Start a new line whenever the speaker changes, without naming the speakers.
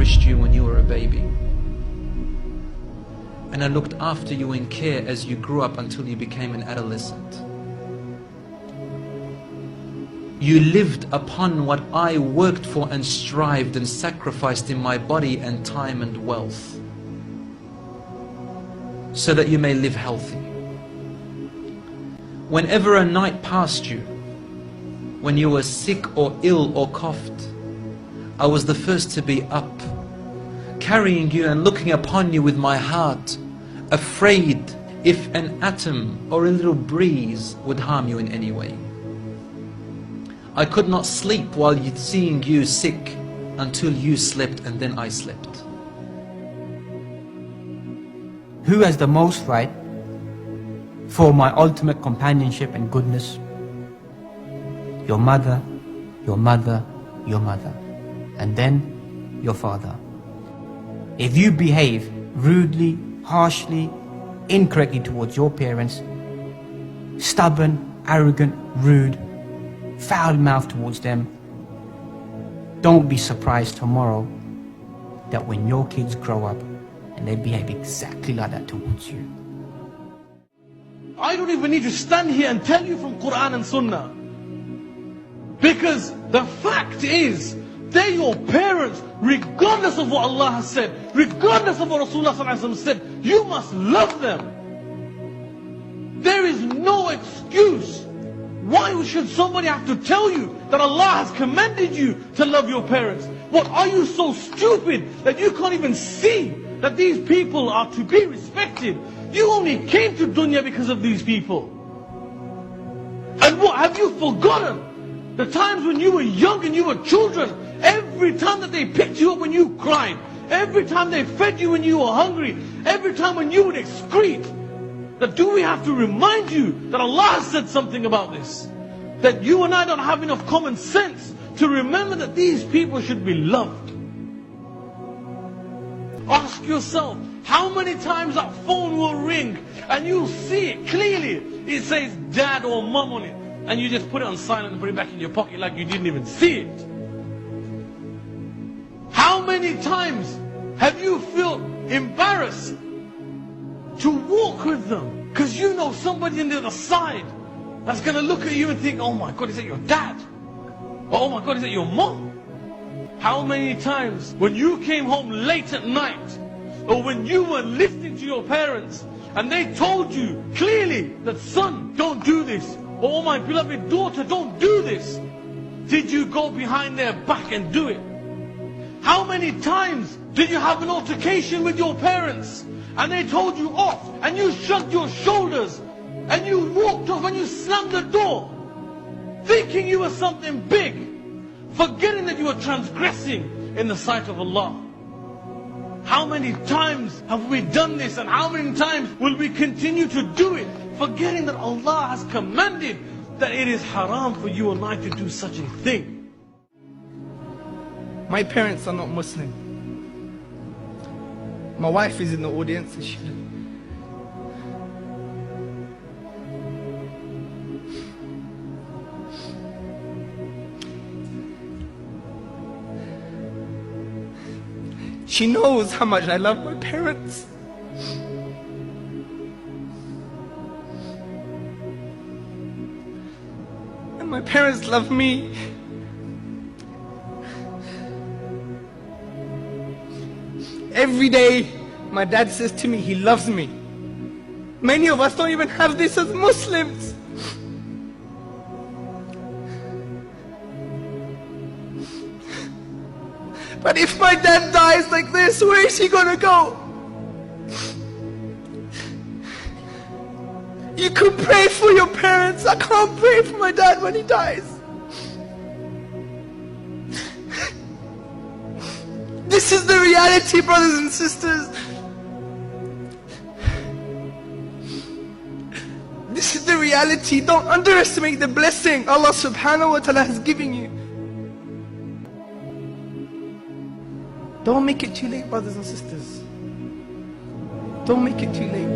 nourished you when you were a baby. And I looked after you in care as you grew up until you became an adolescent. You lived upon what I worked for and strived and sacrificed in my body and time and wealth, so that you may live healthy. Whenever a night passed you, when you were sick or ill or coughed, I was the first to be up, carrying you and looking upon you with my heart, afraid if an atom or a little breeze would harm you in any way. I could not sleep while seeing you sick until you slept, and then I slept.
Who has the most right for my ultimate companionship and goodness? Your mother, your mother, your mother, and then your father. If you behave rudely, harshly, incorrectly towards your parents, stubborn, arrogant, rude, foul-mouthed towards them, don't be surprised tomorrow that when your kids grow up and they behave exactly like that towards you.
I don't even need to stand here and tell you from Quran and Sunnah, because the fact is, they're your parents, regardless of what Allah has said, regardless of what Rasulullah said. You must love them. There is no excuse. Why should somebody have to tell you that Allah has commanded you to love your parents? What, are you so stupid that you can't even see that these people are to be respected? You only came to dunya because of these people. And what, have you forgotten the times when you were young and you were children? Every time that they picked you up when you cried, every time they fed you when you were hungry, every time when you would excrete, that do we have to remind you that Allah has said something about this? That you and I don't have enough common sense to remember that these people should be loved. Ask yourself, how many times that phone will ring and you'll see it clearly, it says dad or mom on it, and you just put it on silent and put it back in your pocket like you didn't even see it. How many times have you felt embarrassed to walk with them because you know somebody on the other side that's going to look at you and think, oh my God, is that your dad? Or, oh my God, is that your mom? How many times when you came home late at night, or when you were listening to your parents and they told you clearly that, son, don't do this, or oh my beloved daughter, don't do this, did you go behind their back and do it? How many times did you have an altercation with your parents and they told you off and you shrugged your shoulders and you walked off and you slammed the door, thinking you were something big, forgetting that you were transgressing in the sight of Allah? How many times have we done this, and how many times will we continue to do it, forgetting that Allah has commanded that it is haram for you and I to do such a thing?
My parents are not Muslim. My wife is in the audience. She knows how much I love my parents. And my parents love me. Every day, my dad says to me, he loves me. Many of us don't even have this as Muslims. But if my dad dies like this, where is he gonna go? You could pray for your parents. I can't pray for my dad when he dies. This is the reality, brothers and sisters. This is the reality. Don't underestimate the blessing Allah subhanahu wa ta'ala has given you. Don't make it too late, brothers and sisters. Don't make it too late.